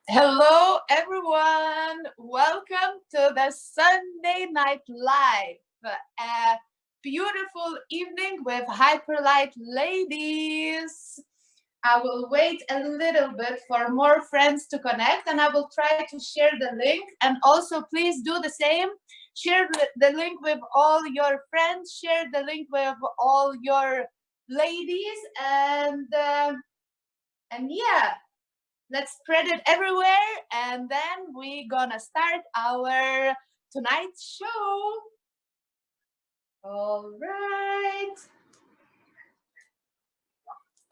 Hello, everyone. Welcome to the Sunday Night Live. A beautiful evening with Hyperlite ladies. I will wait a little bit for more friends to connect and I will try to share the link. And also, please do the same. Share the link with all your friends, share the link with all your ladies, and yeah, let's spread it everywhere, and then we gonna start our tonight's show. All right.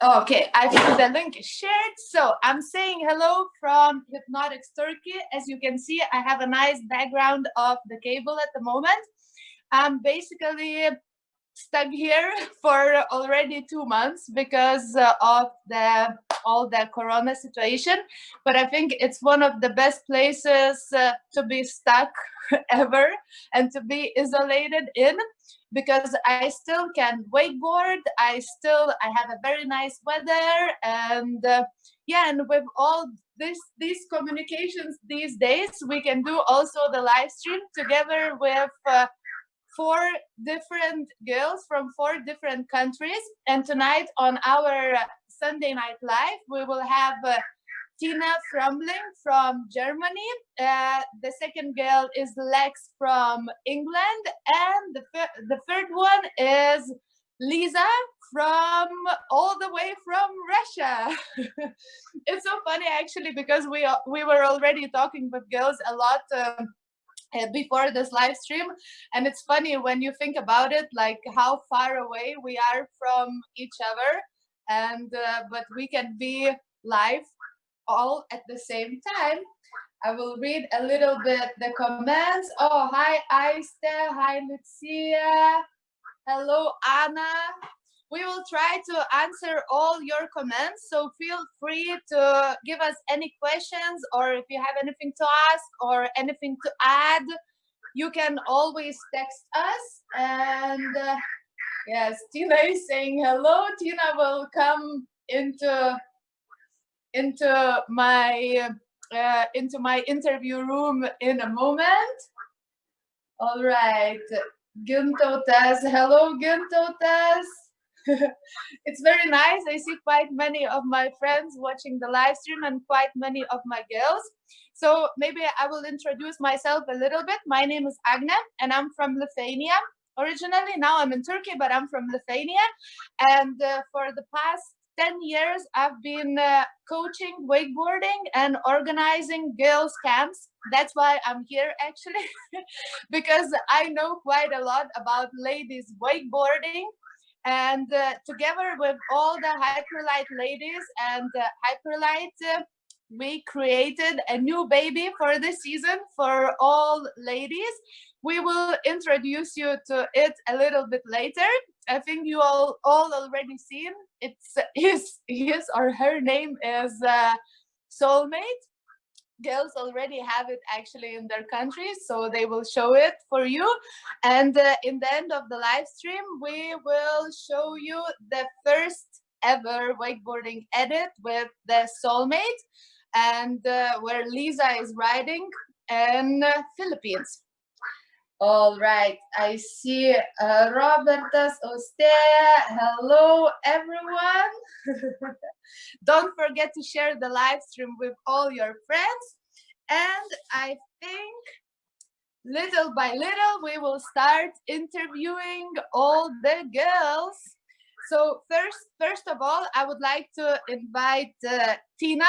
Okay, I think the link is shared. So I'm saying hello from Hypnotics Turkey. As you can see, I have a nice background of the cable at the moment. I'm basically stuck here for already 2 months because of all the corona situation, but I think it's one of the best places to be stuck ever and to be isolated in, because I still can wakeboard, I have a very nice weather, and yeah, and with all these communications these days, we can do also the live stream together with four different girls from four different countries. And tonight on our Sunday Night Live, we will have Tina Fröemling from Germany. The second girl is Lex from England. And the third one is Lisa from all the way from Russia. It's so funny actually, because we were already talking with girls a lot before this live stream, and it's funny when you think about it, like how far away we are from each other, and but we can be live all at the same time. I will read a little bit the comments. Oh, hi Aiste, hi Lucia, hello Anna. We will try to answer all your comments, so feel free to give us any questions, or if you have anything to ask or anything to add, you can always text us. And yes, Tina is saying hello. Tina will come into my interview room in a moment. All right. Guntotas, hello Guntotas. It's very nice. I see quite many of my friends watching the live stream and quite many of my girls. So maybe I will introduce myself a little bit. My name is Agne and I'm from Lithuania originally. Now I'm in Turkey, but I'm from Lithuania. And for the past 10 years, I've been coaching wakeboarding and organizing girls' camps. That's why I'm here actually, because I know quite a lot about ladies wakeboarding. And together with all the Hyperlite ladies and Hyperlite, we created a new baby for this season for all ladies. We will introduce you to it a little bit later. I think you all already seen. It's his or her name is Soul Mate. Girls already have it actually in their countries, so they will show it for you. And in the end of the live stream, we will show you the first ever wakeboarding edit with the Soul Mate, and where Lisa is riding in Philippines. All right, I see Robertas Ostea. Hello, everyone. Don't forget to share the live stream with all your friends. And I think little by little, we will start interviewing all the girls. So first of all, I would like to invite Tina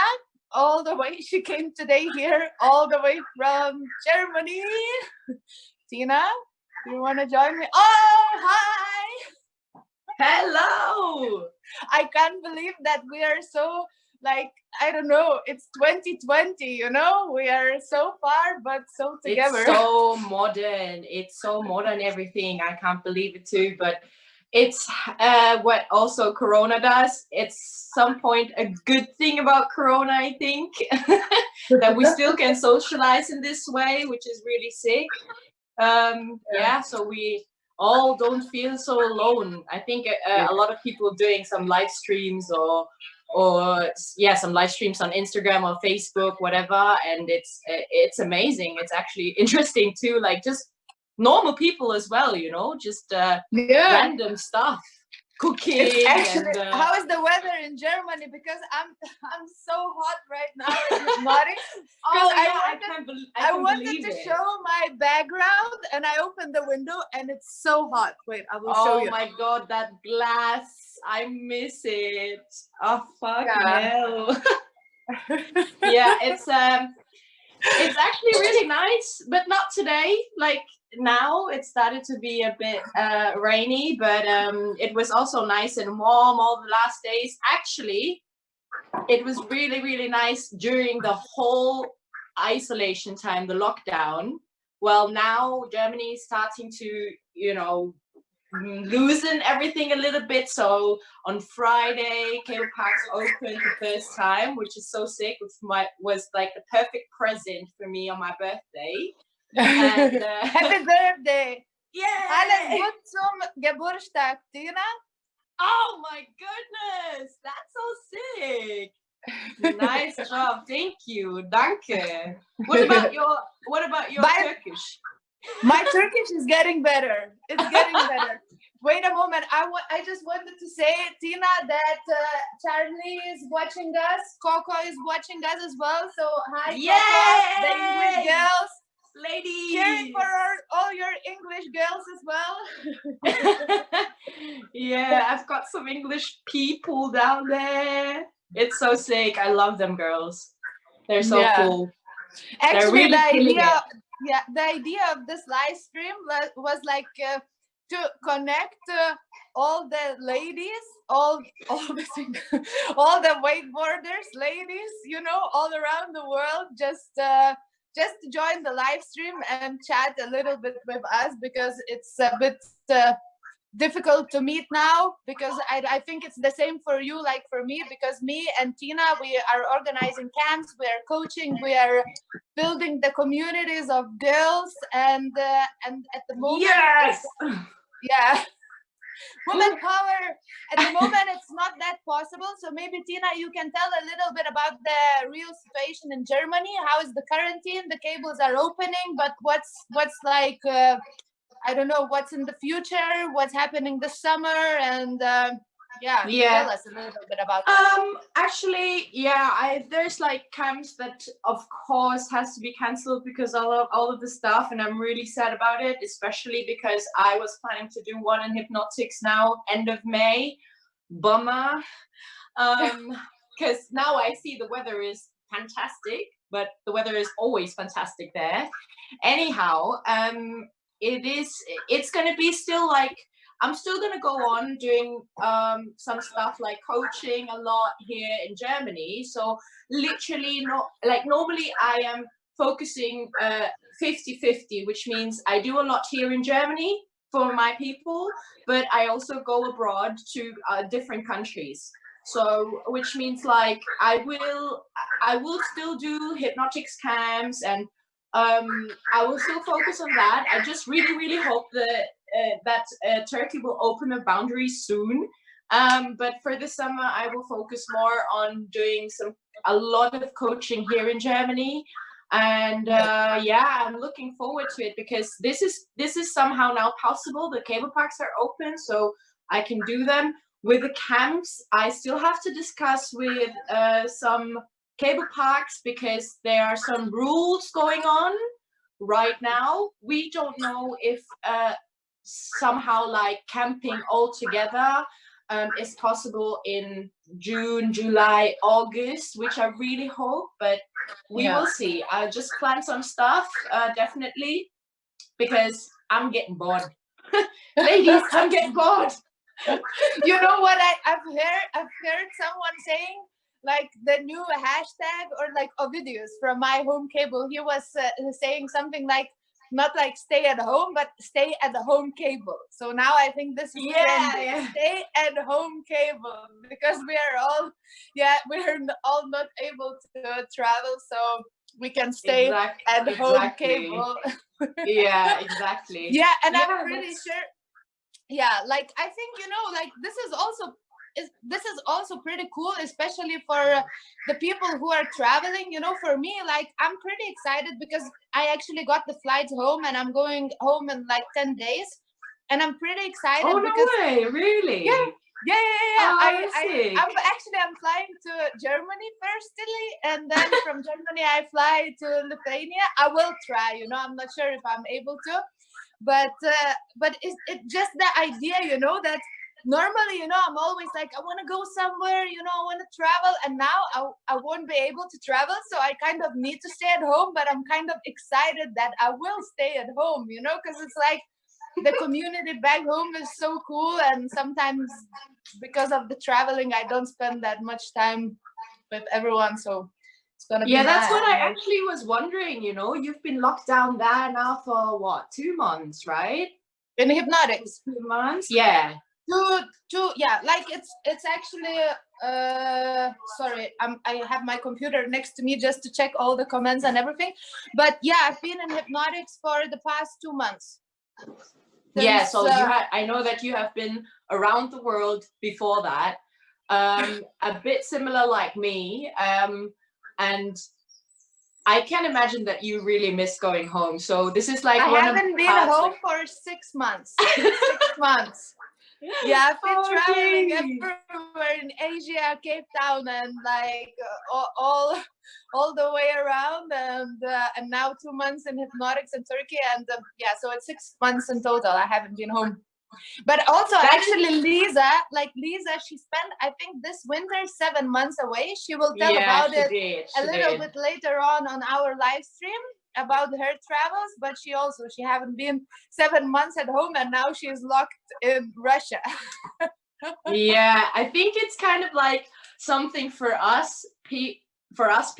all the way. She came today here all the way from Germany. Tina, you want to join me? Oh, hi! Hello! I can't believe that we are so, like, I don't know, it's 2020, you know? We are so far, but so together. It's so modern, everything. I can't believe it too, but it's what also Corona does. It's some point a good thing about Corona, I think, that we still can socialize in this way, which is really sick. Yeah, so we all don't feel so alone. I think a lot of people doing some live streams or or yeah, some live streams on Instagram or Facebook, whatever. And it's amazing. It's actually interesting too, like just normal people as well, you know, just random stuff, cooking. It's actually, and how is the weather in Germany? Because I'm so hot right now in this morning. oh I yeah, wanted, I can wanted believe to it. show my background, and I opened the window, and it's so hot. Wait, I will show Oh you. my god, that glass! I miss it. Oh fuck Yeah. hell. Yeah, it's actually really nice, but not today. Like now, it started to be a bit rainy, but it was also nice and warm all the last days. Actually, it was really, really nice during the whole isolation time, the lockdown. Well, now Germany is starting to, you know, loosen everything a little bit. So on Friday, cable parks opened the first time, which is so sick. Which was like the perfect present for me on my birthday. And Happy birthday! yeah! Alles gut zum Geburtstag, Tina. Oh my goodness, that's so sick. Nice job, thank you, danke. What about your Turkish? My Turkish is getting better. It's getting better. Wait a moment. I just wanted to say, Tina, that Charlie is watching us. Coco is watching us as well. So hi, Coco, the English girls. Ladies. Cheering for all your English girls as well. Yeah, I've got some English people down there. It's so sick. I love them girls. They're so cool. Actually, really the idea of this live stream was like to connect all the ladies, all the wakeboarders, ladies, you know, all around the world, just to join the live stream and chat a little bit with us, because it's a bit difficult to meet now, because I think it's the same for you like for me, because me and Tina, we are organizing camps, we are coaching, we are building the communities of girls, and at the moment, woman power, at the moment it's not that possible. So maybe Tina, you can tell a little bit about the real situation in Germany. How is the quarantine? The cables are opening, but what's like I don't know what's in the future, what's happening this summer, and tell us a little bit about that. Actually, there's like camps that of course has to be cancelled because all of the stuff, and I'm really sad about it, especially because I was planning to do one in Hypnotics now end of May. Bummer. Because now I see the weather is fantastic, but the weather is always fantastic there. Anyhow, it's going to be still like, I'm still going to go on doing some stuff like coaching a lot here in Germany. So literally not like, normally I am focusing 50-50, which means I do a lot here in Germany for my people, but I also go abroad to different countries. So which means like I will still do hypnotics camps, and I will still focus on that. I just really hope that Turkey will open their boundaries soon. But for the summer, I will focus more on doing a lot of coaching here in Germany. And I'm looking forward to it, because this is somehow now possible. The cable parks are open, so I can do them. With the camps, I still have to discuss with some cable parks, because there are some rules going on right now. We don't know if somehow like camping all together is possible in June, July, August, which I really hope, but we will see. I'll just plan some stuff, definitely, because I'm getting bored. Ladies, I'm getting bored. You know what I've heard someone saying, like the new hashtag or like videos from My Home Cable. He was saying something like, not like stay at home, but stay at the home cable. So now I think this is trending. Stay at home cable, because we're all not able to travel, so we can stay at home cable. Yeah, exactly. Yeah, and I'm pretty sure. Yeah, like I think, you know, like this is also this is also pretty cool, especially for the people who are traveling. You know, for me, like, I'm pretty excited because I actually got the flights home, and I'm going home in like 10 days, and I'm pretty excited. Oh, no because way, really? yeah. Oh, sick. I'm flying to Germany firstly, and then from Germany I fly to Lithuania. I will try, you know. I'm not sure if I'm able to, but it's just the idea, you know, that normally, you know, I'm always like, I want to go somewhere, you know, I want to travel, and now I won't be able to travel, so I kind of need to stay at home. But I'm kind of excited that I will stay at home, you know, because it's like the community back home is so cool, and sometimes because of the traveling I don't spend that much time with everyone, so it's gonna be Yeah, that's what I nice. actually was wondering, you know. You've been locked down there now for what, 2 months, right? In hypnotics, 2 months? Yeah. two, yeah, like it's actually sorry, I have my computer next to me just to check all the comments and everything, but yeah, I've been in hypnotics for the past 2 months. Yeah, so I know that you have been around the world before that, a bit similar like me, and I can imagine that you really miss going home. So this is like I one haven't of been parts, home like, for 6 months. 6 months. Yeah, I've been traveling everywhere in Asia, Cape Town, and like all the way around, and now 2 months in hypnotics in Turkey, and yeah, so it's 6 months in total. I haven't been home. But also, actually, Lisa, she spent, I think, this winter 7 months away. She will tell about it a little bit later on our live stream about her travels. But she haven't been 7 months at home, and now she's locked in Russia. Yeah, I think it's kind of like something for us,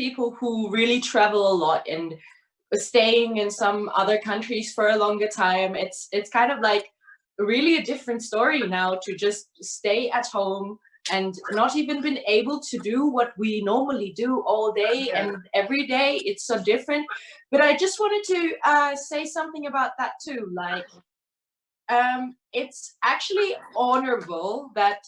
people who really travel a lot and staying in some other countries for a longer time. It's kind of like really a different story now to just stay at home and not even been able to do what we normally do all day and every day. It's so different. But I just wanted to say something about that too. Like, it's actually honorable that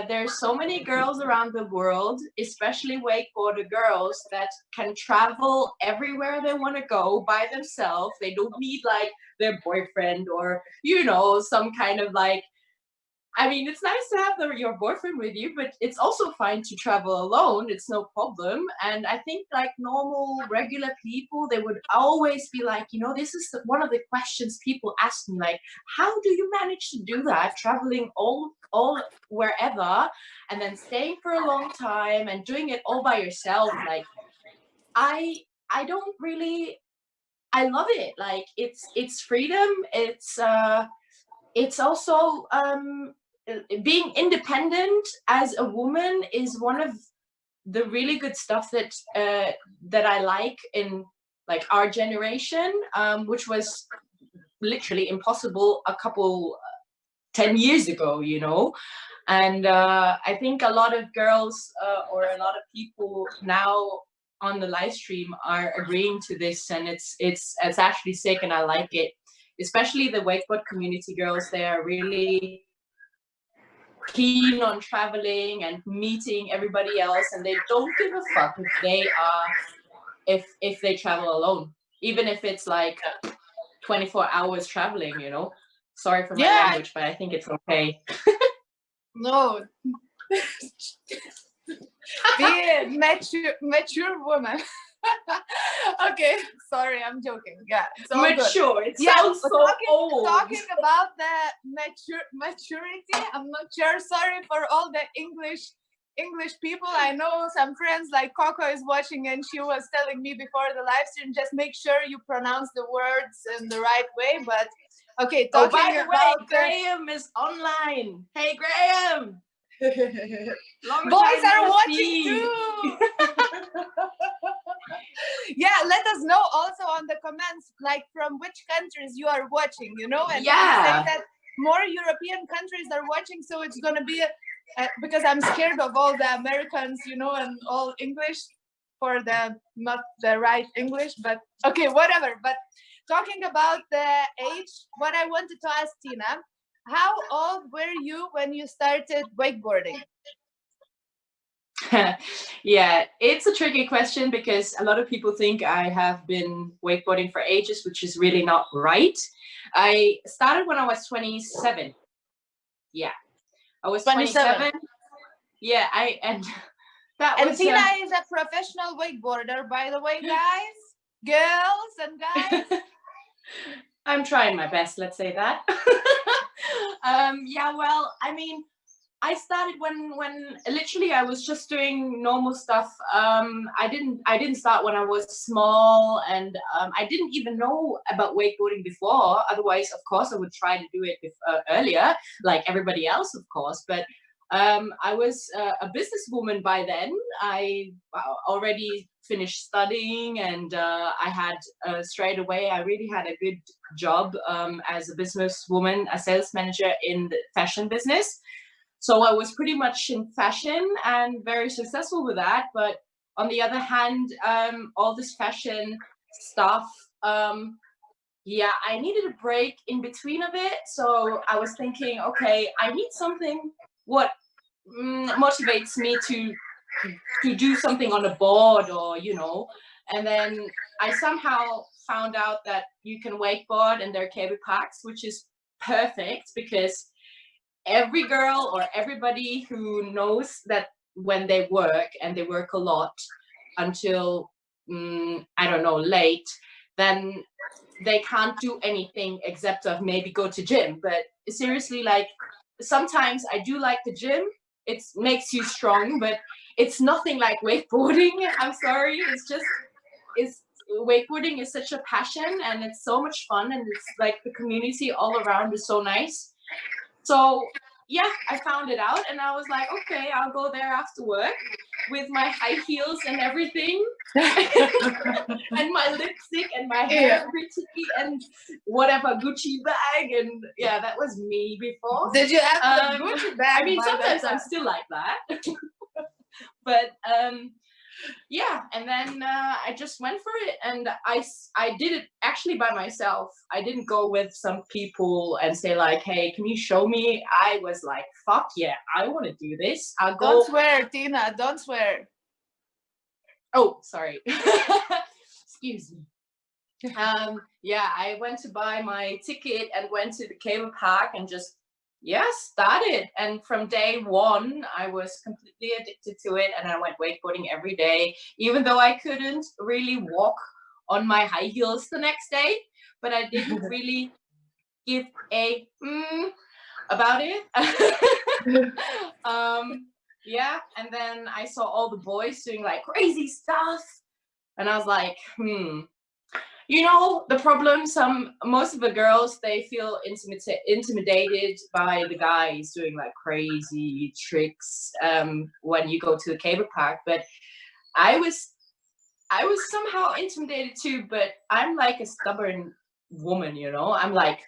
there's so many girls around the world, especially wakeboarder girls, that can travel everywhere they want to go by themselves. They don't need like their boyfriend or, you know, some kind of like, I mean, it's nice to have your boyfriend with you, but it's also fine to travel alone. It's no problem. And I think like normal, regular people, they would always be like, you know, this is one of the questions people ask me, like, how do you manage to do that, traveling all wherever, and then staying for a long time and doing it all by yourself? Like, I don't really, I love it. Like, it's freedom. It's also being independent as a woman is one of the really good stuff that that I like in like our generation, which was literally impossible a couple 10 years ago, you know. And I think a lot of girls or a lot of people now on the live stream are agreeing to this, and it's actually sick, and I like it. Especially the wakeboard community girls, they are really keen on traveling and meeting everybody else, and they don't give a fuck if they are if they travel alone, even if it's like 24 hours traveling, you know. Sorry for my language, but I think it's okay. No. Be a mature woman. Okay, sorry, I'm joking. Yeah, it's all mature. Good. It sounds so old. Talking about the maturity, I'm not sure. Sorry for all the English people. I know some friends like Coco is watching, and she was telling me before the live stream, just make sure you pronounce the words in the right way. But okay, talking by the about way, Graham is online. Hey, Graham. Boys are watching too. Yeah, let us know also on the comments, like from which countries you are watching, you know, and say that more European countries are watching, so it's gonna be because I'm scared of all the Americans, you know, and all English for the not the right English, but okay, whatever. But talking about the age, what I wanted to ask Tina, how old were you when you started wakeboarding? Yeah, it's a tricky question because a lot of people think I have been wakeboarding for ages, which is really not right. I started when I was 27. Yeah, I was 27. 27. Yeah, and that And was Tina is a professional wakeboarder, by the way, guys, girls and guys. I'm trying my best, let's say that. Yeah, well, I mean, I started when literally I was just doing normal stuff. I didn't start when I was small, and I didn't even know about wakeboarding before. Otherwise, of course, I would try to do it earlier, like everybody else, of course. But I was a businesswoman by then. I already finished studying, and I had straight away. I really had a good job as a businesswoman, a sales manager in the fashion business. So I was pretty much in fashion and very successful with that. But on the other hand, all this fashion stuff, yeah, I needed a break in between of it. So I was thinking, okay, I need something what motivates me to do something on a board, or and then I somehow found out that you can wakeboard and there are cable parks, which is perfect because every girl or everybody who knows that when they work and they work a lot until I don't know, late, then they can't do anything except of maybe go to gym. But seriously, like, sometimes I do like the gym. It makes you strong, but it's nothing like wakeboarding. I'm sorry, it's wakeboarding is such a passion, and it's so much fun, and it's like the community all around is so nice. So yeah, I found it out, and I was like, okay, I'll go there after work with my high heels and everything, and my lipstick and my hair pretty and whatever Gucci bag, and yeah, that was me before. Did you have the Gucci bag? I mean, by that sometimes I'm time? still like that, but yeah, and then I just went for it, and I did it actually by myself. I didn't go with some people and say like, hey, can you show me? I was like, fuck yeah, I want to do this. I'll go. Don't swear, Tina. Don't swear. Oh, sorry. Excuse me. Yeah, I went to buy my ticket and went to the cable park and just started. And from day one, I was completely addicted to it, and I went wakeboarding every day, even though I couldn't really walk on my high heels the next day. But I didn't really give a about it. Yeah, and then I saw all the boys doing like crazy stuff, and I was like, the problem, most of the girls, they feel intimidated by the guys doing like crazy tricks when you go to the cable park. But I was somehow intimidated too, but I'm like a stubborn woman, I'm like,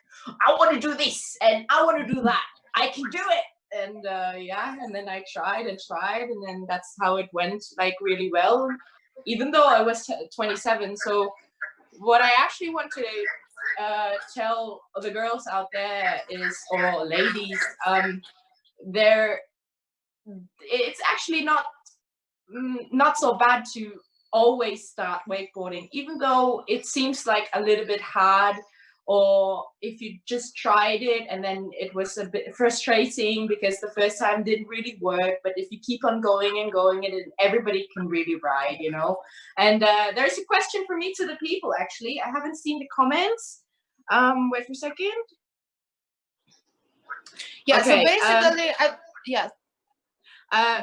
I want to do this and I want to do that. I can do it. And yeah, and then I tried, and then that's how it went, like, really well, even though I was 27. So what I actually want to tell the girls out there is, or ladies, it's actually not so bad to always start wakeboarding, even though it seems like a little bit hard, or if you just tried it and then it was a bit frustrating because the first time didn't really work. But if you keep on going and going, and everybody can really ride, And there's a question for me to the people, actually. I haven't seen the comments. Wait for a second. Yeah, okay, so basically, yes.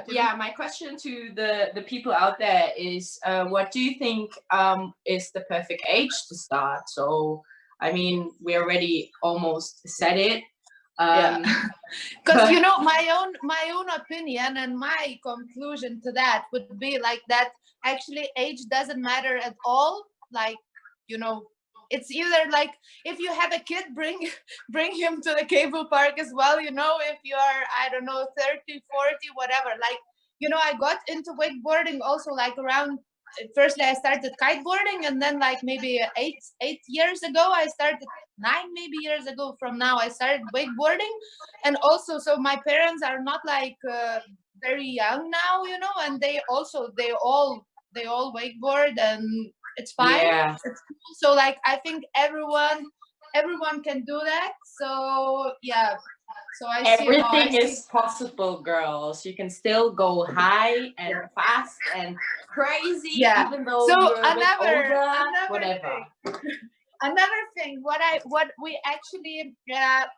Yeah, my question to the people out there is, what do you think is the perfect age to start? So, I mean, we already almost said it. Yeah, because my own opinion and my conclusion to that would be like that. Actually, age doesn't matter at all. Like, it's either like, if you have a kid, bring him to the cable park as well. If you are, I don't know, 30, 40, whatever. Like, I got into wakeboarding also like around firstly I started kiteboarding, and then like maybe 8 years ago I started, 9 maybe years ago from now I started wakeboarding. And also, so my parents are not like very young now, you know, and they all wakeboard, and it's fine. Yeah. It's cool. So like I think everyone can do that. So yeah. So I see, Everything is possible, girls. You can still go high and fast and crazy, Yeah. even though So you're a bit older, another whatever. thing. Another thing, what we actually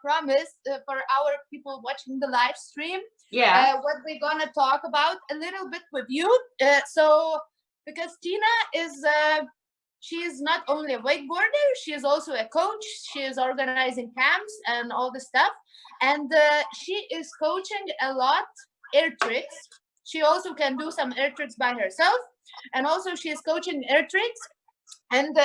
promised for our people watching the live stream, Yeah. what we're gonna talk about a little bit with you. So because Tina is she is not only a wakeboarder, she is also a coach. She is organizing camps and all the stuff, and she is coaching a lot air tricks. She also can do some air tricks by herself, and also she is coaching air tricks. And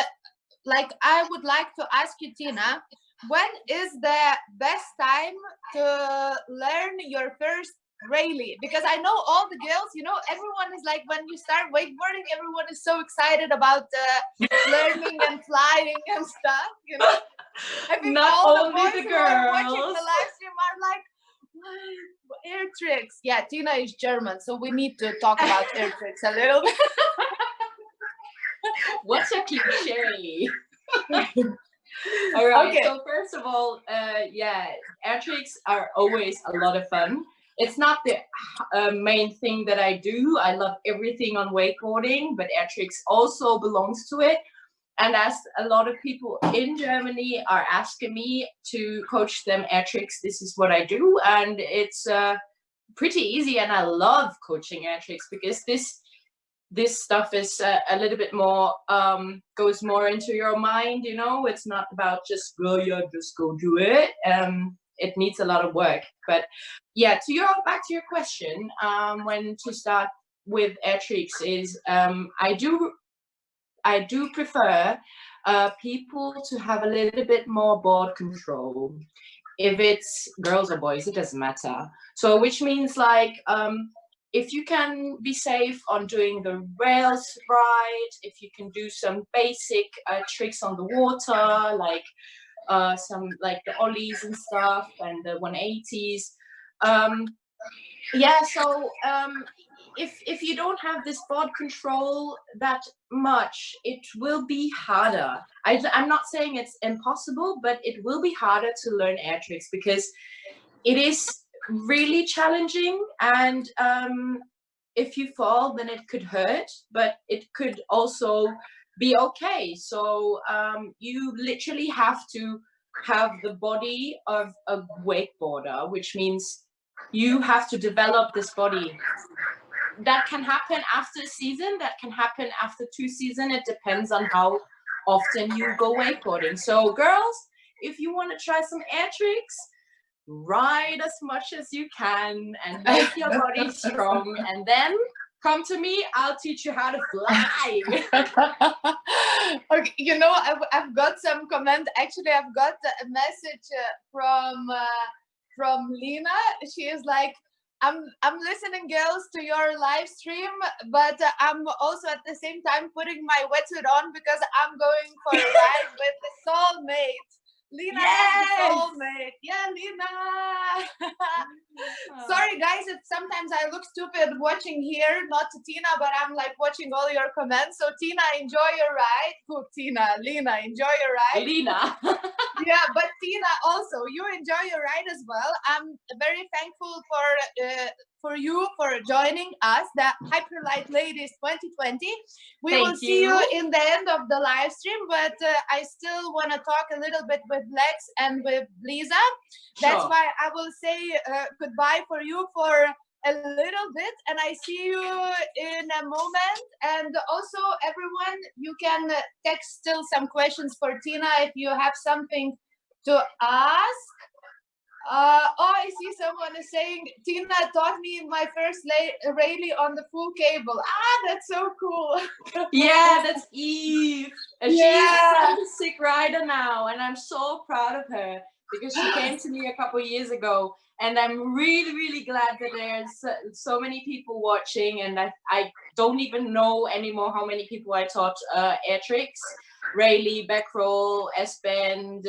like I would like to ask you, Tina, when is the best time to learn your first rally? Because I know all the girls, you know, everyone is like, when you start wakeboarding, everyone is so excited about learning and flying and stuff, you know. I think Not all the only boys the who are watching girls. the live stream are like, "What? Air tricks." Yeah, Tina is German, so we need to talk about air tricks a little bit. What's a cliche? All right. Okay. So first of all, yeah, air tricks are always a lot of fun. It's not the main thing that I do. I love everything on wakeboarding, but air tricks also belongs to it. And as a lot of people in Germany are asking me to coach them air tricks, this is what I do, and it's pretty easy. And I love coaching air tricks because this stuff is a little bit more goes more into your mind, you know. It's not about just just go do it. It needs a lot of work. But yeah, back to your question, when to start with air tricks is I do prefer people to have a little bit more board control. If it's girls or boys, it doesn't matter. So which means like if you can be safe on doing the rails right, if you can do some basic tricks on the water, like some like the ollies and stuff and the 180s. Yeah, so if you don't have this board control that much, it will be harder. I'm not saying it's impossible, but it will be harder to learn air tricks because it is really challenging, and if you fall then it could hurt, but it could also be okay. So you literally have to have the body of a wakeboarder, which means you have to develop this body. That can happen after a season, that can happen after 2 seasons. It depends on how often you go wakeboarding. So girls, if you want to try some air tricks, ride as much as you can and make your body strong, and then come to me, I'll teach you how to fly. Okay, you know, I've got some comment. Actually, I've got a message from Lena. She is like, I'm listening, girls, to your live stream, but I'm also at the same time putting my wetsuit on because I'm going for a ride with the Soul Mate. Lena is the Soul Mate. Yeah, Lena. Sorry, guys, if sometimes I look stupid watching here, not to Tina, but I'm like watching all your comments. So Tina, enjoy your ride. Cool, Tina. Lena, enjoy your ride. Lena. Yeah, but Tina, also you enjoy your ride as well. I'm very thankful for you for joining us, the Hyperlite Ladies 2020. We will see you in the end of the live stream, but I still want to talk a little bit with Lex and with Lisa. That's why I will say goodbye for you for a little bit, and I see you in a moment. And also, everyone, you can text still some questions for Tina if you have something to ask. Oh, I see someone is saying, Tina taught me my first rally on the full cable. Ah, that's so cool. Yeah, that's Eve. And she's such a sick rider now, and I'm so proud of her. because she came to me a couple of years ago, and I'm really, really glad that there's so many people watching, and I don't even know anymore how many people I taught air tricks, Rayleigh, back roll, S-bend,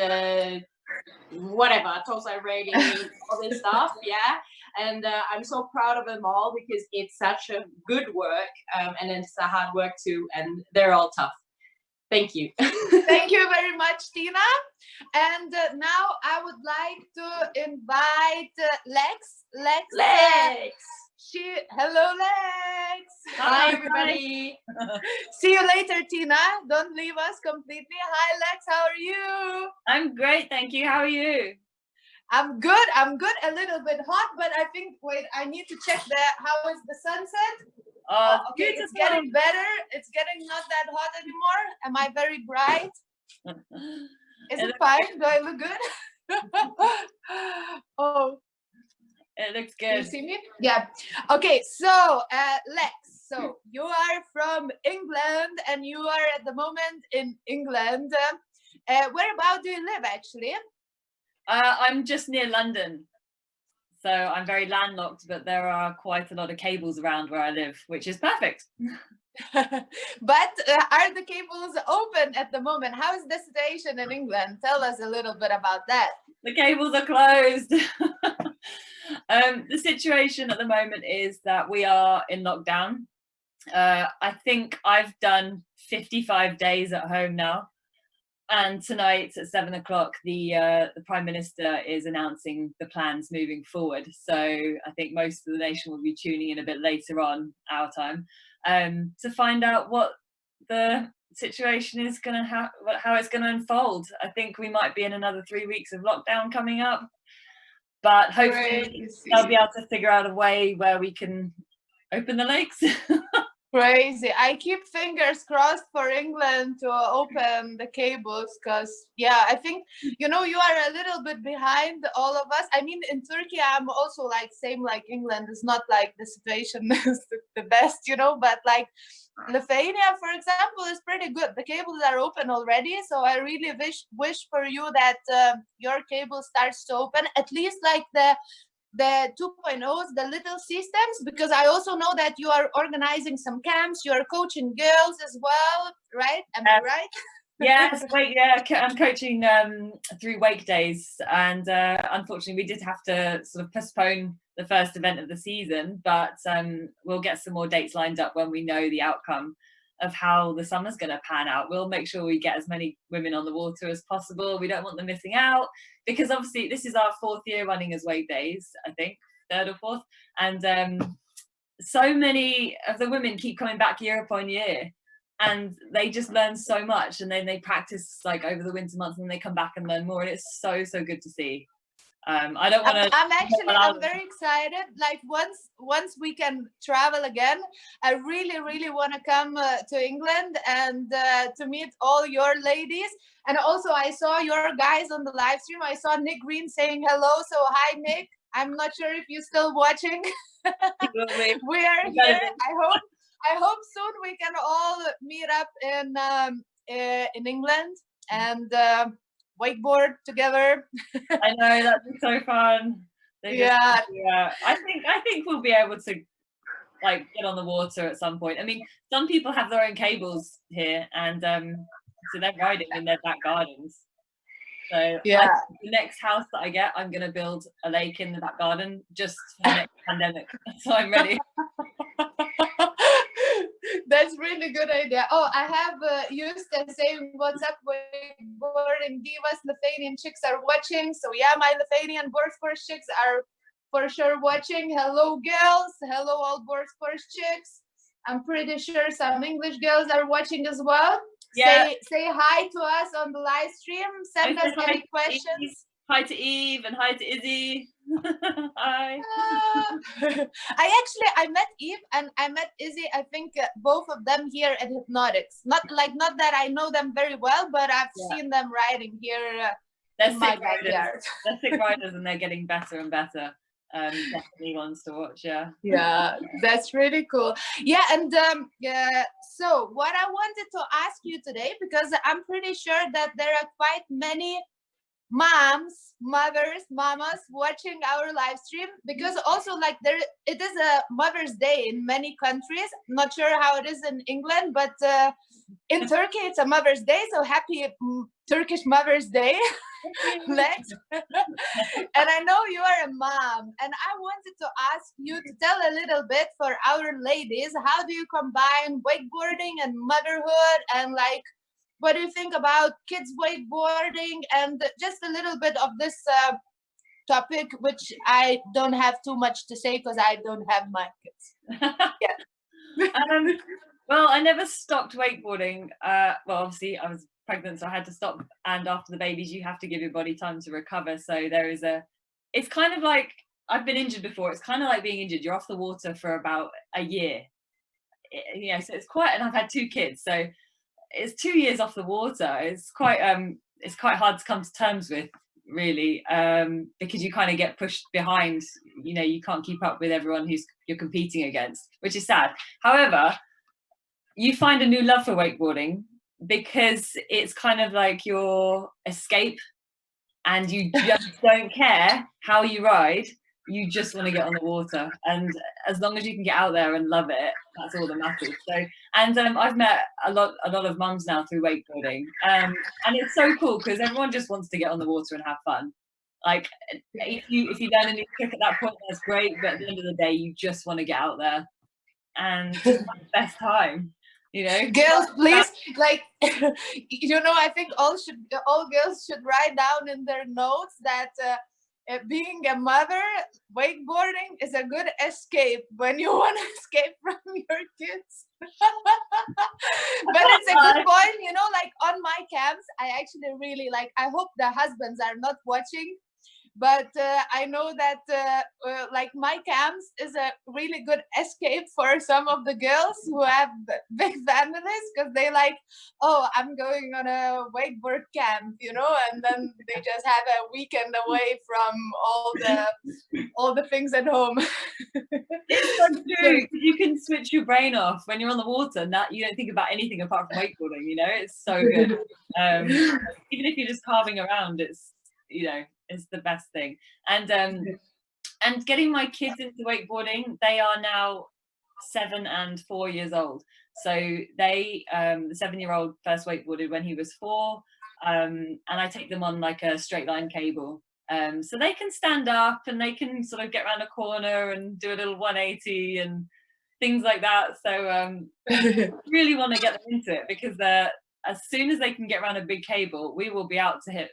whatever, Tosai rating, all this stuff, yeah. And I'm so proud of them all because it's such a good work, and it's a hard work too, and they're all tough. Thank you. Thank you very much, Tina. And now I would like to invite Lex. Lex! Hello, Lex. Hi, everybody. See you later, Tina. Don't leave us completely. Hi, Lex. How are you? I'm great, thank you. How are you? I'm good. A little bit hot, but I think, wait, I need to check how is the sunset? Okay, it's getting better. It's getting not that hot anymore. Am I very bright? Is it fine? Do I look good? Oh, it looks good. Can you see me? Yeah. Okay, so Lex, so you are from England and you are at the moment in England. Whereabout do you live actually? I'm just near London. So I'm very landlocked, but there are quite a lot of cables around where I live, which is perfect. But are the cables open at the moment? How is the situation in England? Tell us a little bit about that. The cables are closed. The situation at the moment is that we are in lockdown. I think I've done 55 days at home now. And tonight at 7 o'clock, the Prime Minister is announcing the plans moving forward. So I think most of the nation will be tuning in a bit later on our time to find out what the situation is going to how it's going to unfold. I think we might be in another 3 weeks of lockdown coming up, but hopefully they'll be able to figure out a way where we can open the lakes. Crazy. I keep fingers crossed for England to open the cables because, yeah, I think, you know, you are a little bit behind all of us. I mean, in Turkey, I'm also like same like England. It's not like the situation is the best, you know, but like Lithuania, for example, is pretty good. The cables are open already. So I really wish for you that your cable starts to open, at least like the 2.0s, the little systems, because I also know that you are organizing some camps, you are coaching girls as well, right? Am I right? Yes, I'm coaching through wake days, and unfortunately we did have to sort of postpone the first event of the season, but we'll get some more dates lined up when we know the outcome of how the summer's going to pan out. We'll make sure we get as many women on the water as possible. We don't want them missing out, because obviously this is our 4th year running as wake days, I think 3rd or 4th, and so many of the women keep coming back year upon year, and they just learn so much, and then they practice like over the winter months, and they come back and learn more, and it's so good to see. I don't want to. I'm very excited. Like once we can travel again, I really want to come to England and to meet all your ladies. And also, I saw your guys on the live stream. I saw Nick Green saying hello. So hi, Nick. I'm not sure if you're still watching. We are here. I hope soon we can all meet up in England and wakeboard together. I know, that'd be so fun. Yeah. I think we'll be able to like get on the water at some point. I mean, some people have their own cables here, and so they're riding in their back gardens. So yeah, the next house that I get, I'm going to build a lake in the back garden just for the next pandemic. So I'm ready. That's really good idea. Oh, I have used the saying, what's up wakeboarding divas, Lithuanian chicks are watching. So yeah, my Lithuanian board sports chicks are for sure watching. Hello girls, hello all board sports chicks. I'm pretty sure some English girls are watching as well. Yeah. Say hi to us on the live stream. Send us any questions. Hi to Eve and hi to Izzy. Hi. I met Eve and I met Izzy. I think both of them here at Hypnotics. Not that I know them very well, but I've seen them riding here in my backyard. They're sick riders and they're getting better and better. Definitely ones to watch. Yeah, that's really cool. Yeah, and so what I wanted to ask you today, because I'm pretty sure that there are quite many mamas watching our live stream, because also like it is a Mother's Day in many countries. Not sure how it is in England, but in Turkey it's a Mother's Day. So happy Turkish Mother's Day, Lex. And I know you are a mom, and I wanted to ask you to tell a little bit for our ladies, how do you combine wakeboarding and motherhood, and like, what do you think about kids wakeboarding, and just a little bit of this topic, which I don't have too much to say because I don't have my kids. Well, I never stopped wakeboarding. Well, obviously I was pregnant, so I had to stop. And after the babies, you have to give your body time to recover. So it's kind of like, I've been injured before. It's kind of like being injured. You're off the water for about a year. So it's quite, and I've had 2 kids. So it's 2 years off the water. It's quite hard to come to terms with, really, because you kind of get pushed behind. You can't keep up with everyone you're competing against, which is sad. However, you find a new love for wakeboarding because it's kind of like your escape, and you just don't care how you ride. You just want to get on the water, and as long as you can get out there and love it, that's all that matters. So, and I've met a lot of mums now through wakeboarding, and it's so cool because everyone just wants to get on the water and have fun. Like, if you learn a new trick at that point, that's great, but at the end of the day, you just want to get out there and just have the best time. Girls, please, like, I think all girls should write down in their notes that being a mother, wakeboarding is a good escape when you want to escape from your kids. But it's a good point, like on my camps, I actually really like, I hope the husbands are not watching, but I know that like my camps is a really good escape for some of the girls who have big families, because they like, oh, I'm going on a wakeboard camp, and then they just have a weekend away from all the things at home. It's so true. You can switch your brain off when you're on the water, and that you don't think about anything apart from wakeboarding. It's so good. Even if you're just carving around, it's it's the best thing. And getting my kids into wakeboarding, they are now 7 and 4 years old. So they the 7-year-old first wakeboarded when he was 4, and I take them on like a straight line cable, so they can stand up and they can sort of get around a corner and do a little 180 and things like that. So really want to get them into it, because as soon as they can get around a big cable, we will be out to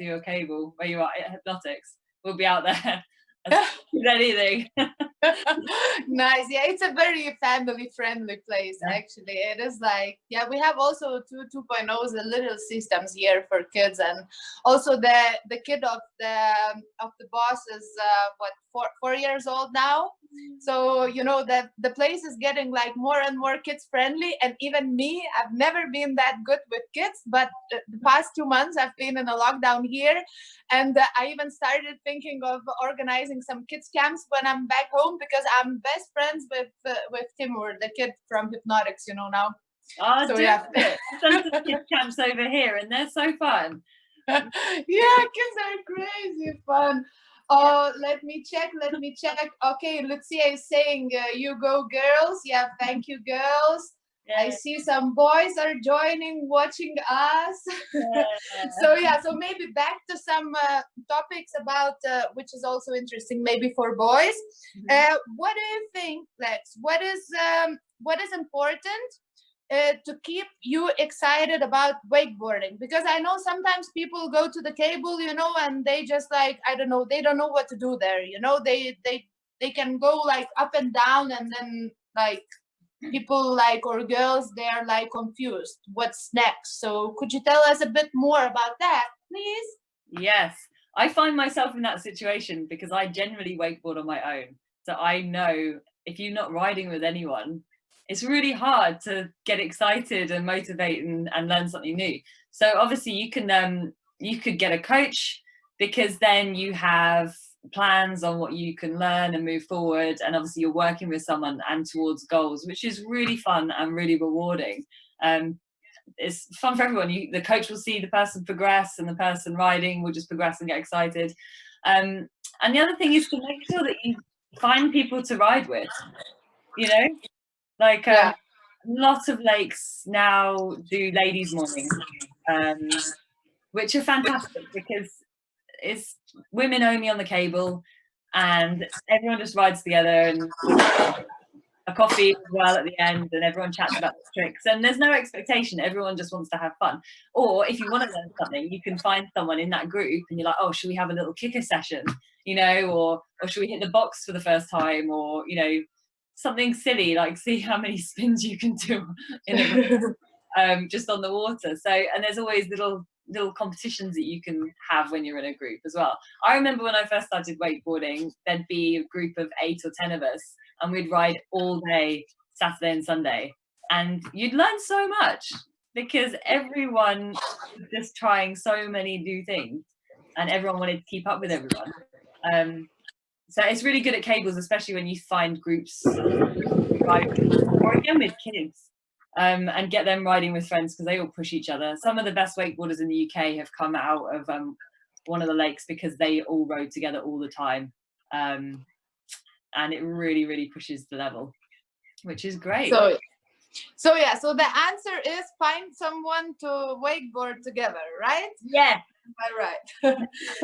your cable where you are at Hypnotics. We'll be out there as anything. Nice. Yeah, it's a very family friendly place, actually. It is like, we have also 2.0s, the little systems here for kids, and also the kid of the boss is 4 years old now. So the place is getting like more and more kids friendly. And even me, I've never been that good with kids, but the past 2 months I've been in a lockdown here, and I even started thinking of organizing some kids camps when I'm back home, because I'm best friends with Timur, the kid from Hypnotics, now. Oh, so yeah, I've done some kids camps over here, and they're so fun. Yeah, kids are crazy fun. Oh, let me check. Okay, Lucia is saying, you go girls. Yeah, thank you, girls. Yeah. I see some boys are joining, watching us. Yeah. So maybe back to some topics about, which is also interesting, maybe for boys. What do you think, Lex? What is important to keep you excited about wakeboarding? Because I know sometimes people go to the cable, and they just like, I don't know, they don't know what to do there. They can go like up and down, and then like people like, or girls, they are like confused. What's next? So could you tell us a bit more about that, please? Yes, I find myself in that situation because I generally wakeboard on my own. So I know if you're not riding with anyone, it's really hard to get excited and motivate and learn something new. So obviously you could get a coach, because then you have plans on what you can learn and move forward, and obviously you're working with someone and towards goals, which is really fun and really rewarding. it's fun for everyone. The coach will see the person progress, and the person riding will just progress and get excited. And the other thing is to make sure that you find people to ride with, you know, like lots of lakes now do ladies mornings, which are fantastic because it's women only on the cable, and everyone just rides together, and a coffee as well at the end, and everyone chats about the tricks, and there's no expectation. Everyone just wants to have fun. Or if you want to learn something, you can find someone in that group and you're like, oh, should we have a little kicker session, you know, or should we hit the box for the first time, or, you know, something silly like see how many spins you can do in a just on the water. So, and there's always little competitions that you can have when you're in a group as well. I remember when I first started wakeboarding, there'd be a group of 8 or 10 of us, and we'd ride all day Saturday and Sunday, and you'd learn so much because everyone was just trying so many new things, and everyone wanted to keep up with everyone. So it's really good at cables, especially when you find groups or again with kids. And get them riding with friends, because they all push each other. Some of the best wakeboarders in the UK have come out of one of the lakes because they all rode together all the time. And it really, really pushes the level, which is great. So yeah, so the answer is find someone to wakeboard together, right? Yeah. All right.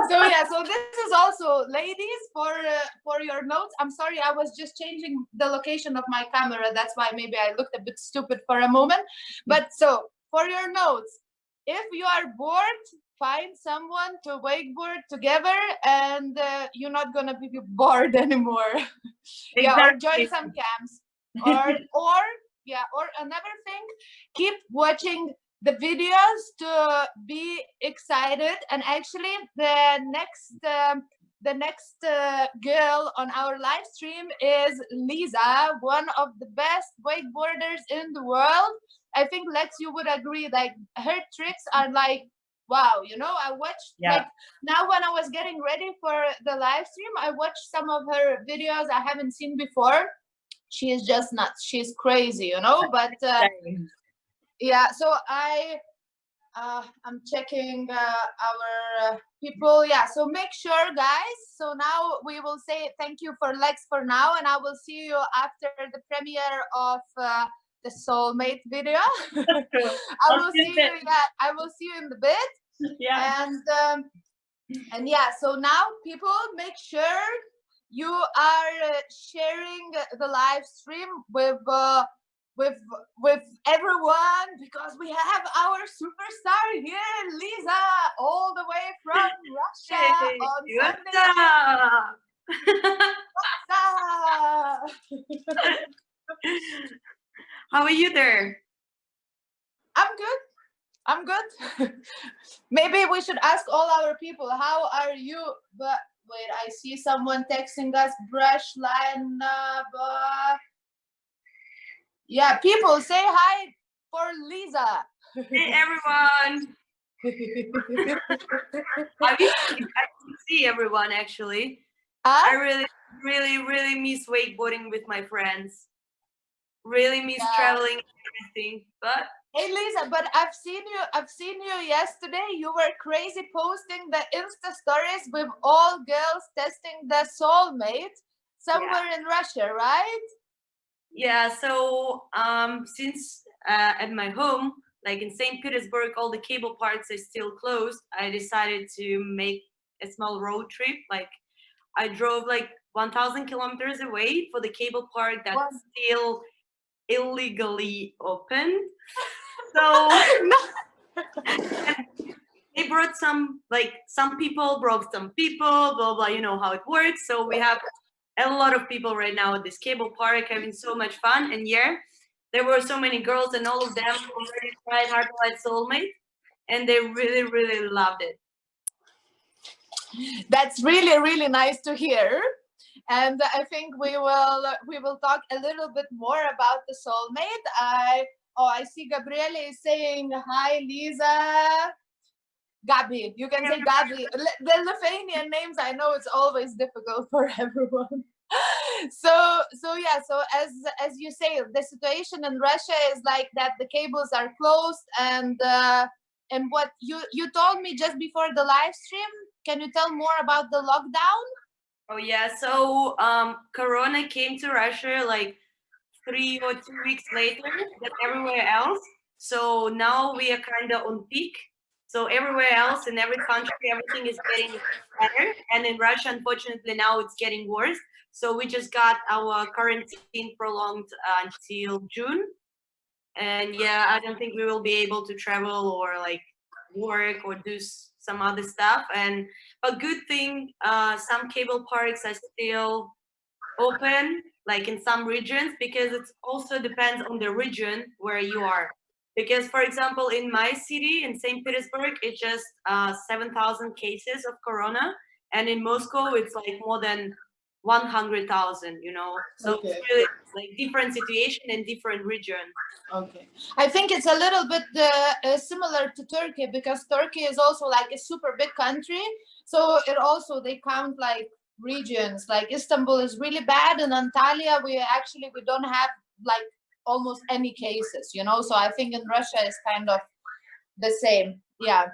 So yeah, so this is also, ladies, for your notes. I'm sorry, I was just changing the location of my camera. That's why maybe I looked a bit stupid for a moment. But so for your notes, if you are bored, find someone to wakeboard together, and you're not gonna be bored anymore. Exactly. Yeah, or join some camps, or another thing, keep watching the videos to be excited. And actually the next girl on our live stream is Lisa, one of the best wakeboarders in the world. I think, Lex, you would agree, like her tricks are like, wow, you know. I watched like now when I was getting ready for the live stream, I watched some of her videos I haven't seen before. She is just nuts. She's crazy, you know. But yeah, so I'm checking our people. Yeah, so make sure, guys. So now we will say thank you for Lex for now, and I will see you after the premiere of the Soul Mate video. I will see you. Yeah, I will see you in the bit. Yeah. And yeah, so now people, make sure you are sharing the live stream with everyone, because we have our superstar here, Lisa, all the way from Russia. Hey, On Sunday. How are you there? I'm good. Maybe we should ask all our people, how are you? But wait, I see someone texting us, brush line yeah, people, say hi for Lisa. Hey everyone. I wish I could see everyone actually. I really miss wakeboarding with my friends. Really miss traveling and everything. But hey Lisa, but I've seen you yesterday. You were crazy posting the Insta stories with all girls testing the Soul Mate somewhere in Russia, right? yeah, so since at my home, like in St. Petersburg, all the cable parks are still closed, I decided to make a small road trip. Like I drove like 1,000 kilometers away for the cable park that's still illegally open. So they brought some people brought some people, blah blah, you know how it works. So we have a lot of people right now at this cable park having so much fun. And yeah, there were so many girls, and all of them already tried Hyperlite Soul Mate, and they really loved it. That's really nice to hear. And I think we will talk a little bit more about the Soul Mate. I see Gabriele is saying hi, Lisa. Gabi, you can say Gabi. The Lithuanian names, I know it's always difficult for everyone. So yeah, so as you say, the situation in Russia is like that. The cables are closed, and what you told me just before the live stream. Can you tell more about the lockdown? Oh yeah, so Corona came to Russia like 3 or 2 weeks later than everywhere else. So now we are kind of on peak. So everywhere else in every country, everything is getting better, and in Russia, unfortunately, now it's getting worse. So we just got our quarantine prolonged until June, and yeah, I don't think we will be able to travel or like work or do some other stuff. And but good thing, some cable parks are still open, like in some regions, because it also depends on the region where you are. Because, for example, in my city, in St. Petersburg, it's just 7,000 cases of corona, and in Moscow, it's like more than 100,000. You know, so Okay. it's really like different situation in different region. Okay, I think it's a little bit similar to Turkey, because Turkey is also like a super big country. So it also, they count like regions. Like Istanbul is really bad, and Antalya we don't have like almost any cases. You know, so I think in Russia is kind of the same. Yeah.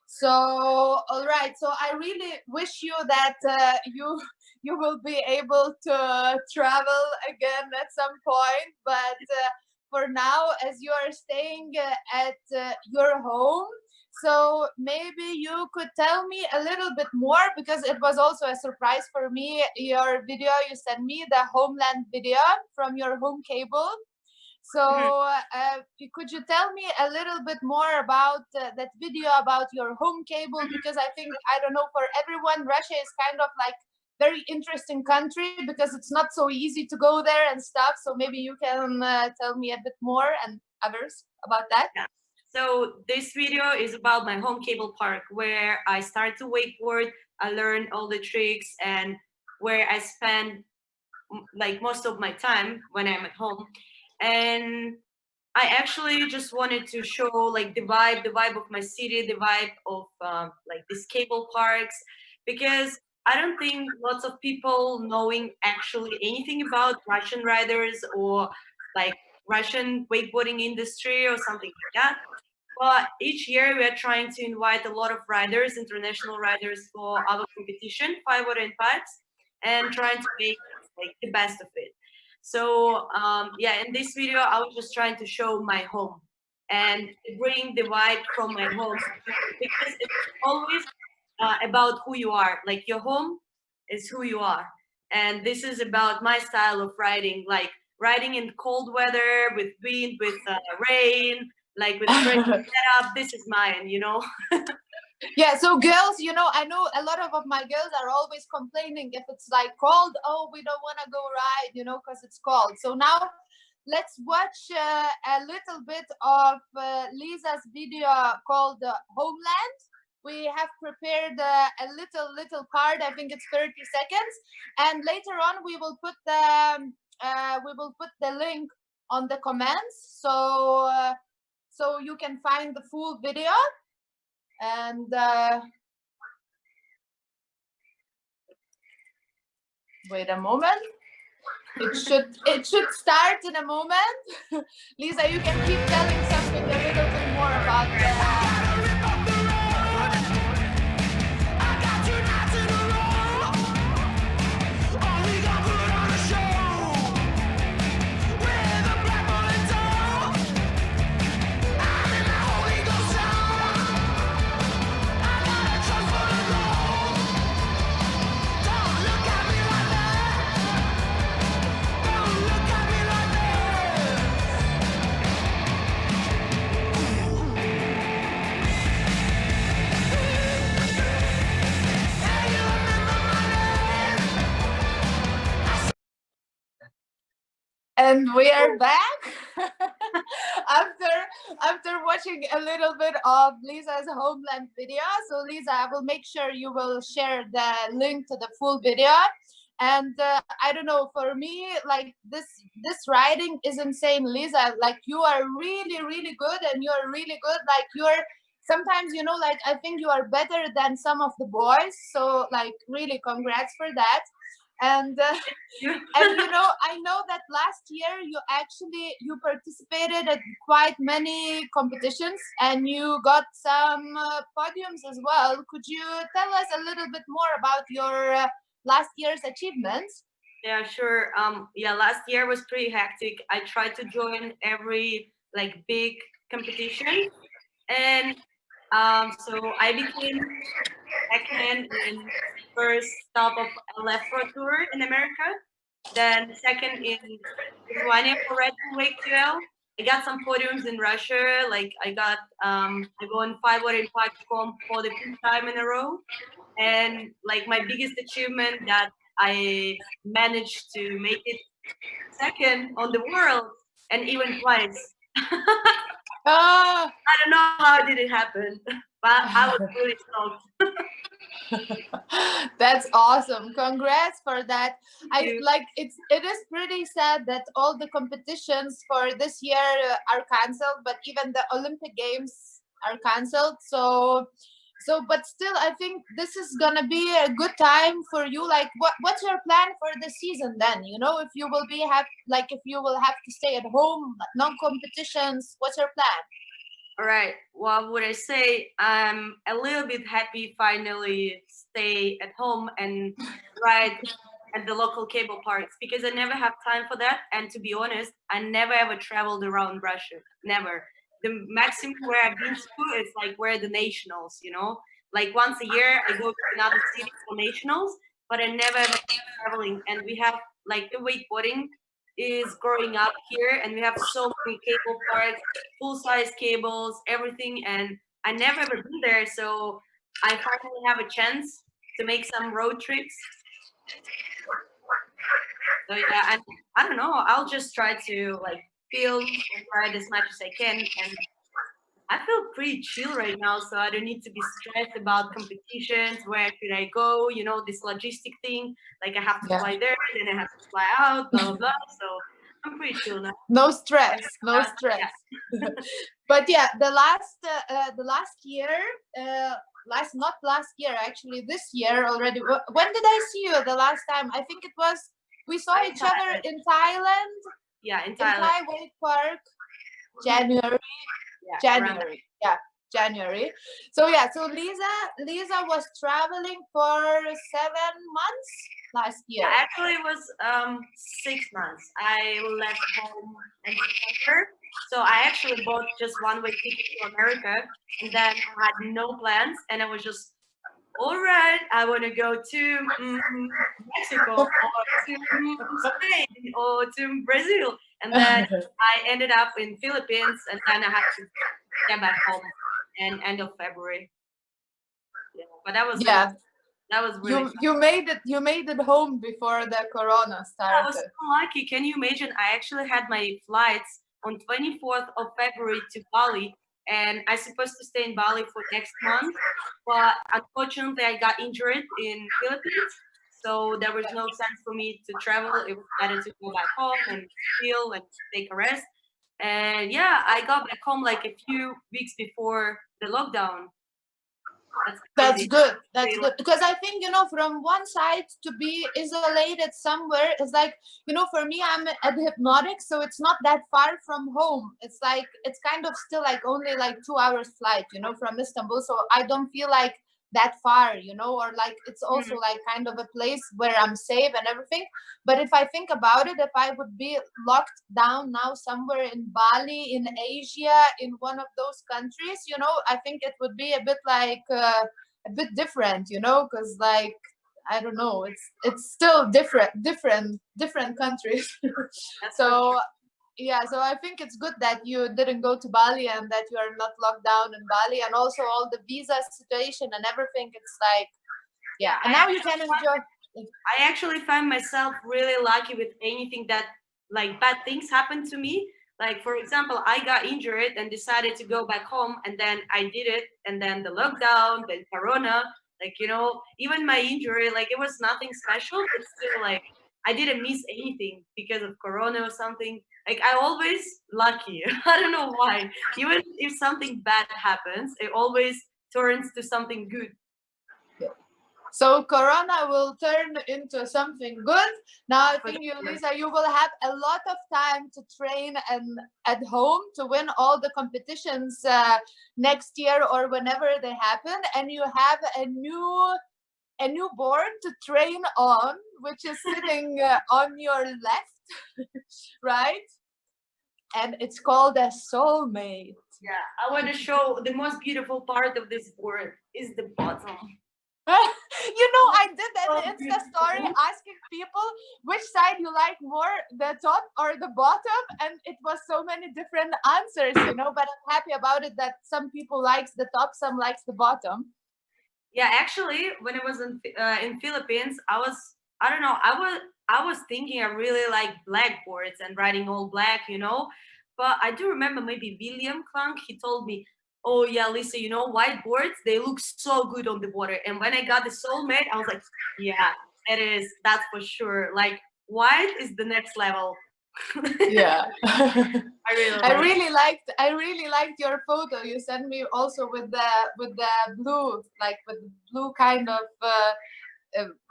So all right. So I really wish you that you will be able to travel again at some point, but. For now, as you are staying at your home, so maybe you could tell me a little bit more, because it was also a surprise for me, your video you sent me, the homeland video from your home cable. So could you tell me a little bit more about that video about your home cable? Because I think, I don't know, for everyone, Russia is kind of like very interesting country, because it's not so easy to go there and stuff. So maybe you can tell me a bit more, and others, about that. Yeah. So this video is about my home cable park, where I start to wakeboard, I learn all the tricks, and where I spend like most of my time when I'm at home. And I actually just wanted to show like the vibe of my city, the vibe of like these cable parks, because I don't think lots of people knowing actually anything about Russian riders or like Russian wakeboarding industry or something like that. But each year we are trying to invite a lot of riders, international riders, for our competition, 5 water and pipes, and trying to make like the best of it. So yeah, in this video, I was just trying to show my home and bring the vibe from my home, because it's always about who you are. Like your home is who you are, and this is about my style of riding, like riding in cold weather, with wind, with rain, like with fresh setup. This is mine, you know. Yeah, so girls, you know, I know a lot of my girls are always complaining if it's like cold. Oh, we don't want to go ride, you know, because it's cold. So now let's watch a little bit of Lisa's video called Homeland. We have prepared a little part. I think it's 30 seconds, and later on we will put the link on the comments, so so you can find the full video. And wait a moment. It should start in a moment. Lisa, you can keep telling something a little bit more about that. And we are back after watching a little bit of Lisa's homeland video. So Lisa, I will make sure you will share the link to the full video. And I don't know, for me, like this riding is insane, Lisa. Like you are really good, and you are really good. Like you're sometimes, you know, like I think you are better than some of the boys. So like really, congrats for that. And You- and I know that last year you participated at quite many competitions and you got some podiums as well. Could you tell us a little bit more about your last year's achievements? Yeah, sure. Yeah, last year was pretty hectic. I tried to join every like big competition, and so I became second in first stop of Electro Tour in America. Then second in Lithuania for Red Bull Wake Trail. I got some podiums in Russia. Like I won 5 comp for the fifth time in a row. And like my biggest achievement that I managed to make it second on the world and even twice. Ah, I don't know how did it happen, but I was really stoked. that's awesome. Congrats for that. I you. like it is pretty sad that all the competitions for this year are canceled, but even the Olympic Games are canceled. So but still I think this is gonna be a good time for you. Like what's your plan for the season then? If you will be if you will have to stay at home, no competitions, what's your plan? All right. What would I say? I'm a little bit happy finally stay at home and ride at the local cable parks because I never have time for that. And to be honest, I never ever traveled around Russia. Never. The maximum where I've been to is like where the nationals, Like once a year I go to another city for nationals, but I never ever traveling. And we have like the wakeboarding is growing up here and we have so many cable parks, full-size cables, everything, and I never ever been there, so I finally have a chance to make some road trips. So yeah, and I don't know, I'll just try to like film and ride as much as I can, and I feel pretty chill right now, so I don't need to be stressed about competitions. Where should I go? This logistic thing. Like I have to Yeah. fly there, then I have to fly out, blah blah blah. So I'm pretty chill now. No stress, no stress. Yeah. But yeah, the last year, not last year actually, this year already. When did I see you the last time? I think it was we saw In each other in Thailand, Yeah, in in Thailand. Thai Wake Park, January. Yeah, around that. Yeah, January. So yeah, so Lisa was traveling for 7 months last year. Yeah, actually, it was 6 months. I left home in September, so I actually bought just one-way ticket to America, and then I had no plans, and I was just, all right, I want to go to Mexico or to Spain or to Brazil, and then I ended up in Philippines, and then I had to get back home in end of February. Yeah, but that was Yeah. that was really fun. You made it home before the corona I was started. so lucky. Can you imagine? I actually had my flights on 24th of February to Bali, and I supposed to stay in Bali for next month, but unfortunately I got injured in Philippines, so there was no sense for me to travel. It was better to go back home and heal and take a rest. And yeah, I got back home like a few weeks before the lockdown. That's crazy. good. That's good. Because I think, from one side to be isolated somewhere is like, for me, I'm at Hypnotic, so it's not that far from home. It's like, it's kind of still like only like 2 hours flight, from Istanbul. So I don't feel like that far, or like it's also like kind of a place where I'm safe and everything. But if I think about it, if I would be locked down now somewhere in Bali, in Asia, in one of those countries, I think it would be a bit like a bit different, because like I don't know, it's still different countries. So yeah, so I think it's good that you didn't go to Bali and that you are not locked down in Bali, and also all the visa situation and everything. It's like, yeah, and now you can enjoy. I actually find myself really lucky with anything that like bad things happen to me. Like for example, I got injured and decided to go back home, and then I did it, and then the lockdown, then Corona. Like even my injury, like it was nothing special, but still like I didn't miss anything because of Corona or something. Like I always lucky. I don't know why. Even if something bad happens, it always turns to something good. So Corona will turn into something good. Now I think you, Lisa, you will have a lot of time to train and at home to win all the competitions next year or whenever they happen, and you have a new board to train on, which is sitting on your left, right? And it's called a Soul Mate. Yeah, I want to show the most beautiful part of this board is the bottom. I did an So Insta story beautiful. asking people which side you like more, the top or the bottom, and it was so many different answers, but I'm happy about it that some people likes the top, some likes the bottom. Yeah, actually, when I was in Philippines, I don't know, I was thinking I really like black boards and riding all black, But I do remember maybe William Clunk, he told me, "Oh yeah, Lisa, white boards, they look so good on the water." And when I got the Soul Mate, I was like, yeah, that's for sure. Like white is the next level. Yeah. I really like I really liked your photo you sent me also with the blue, like with the blue kind of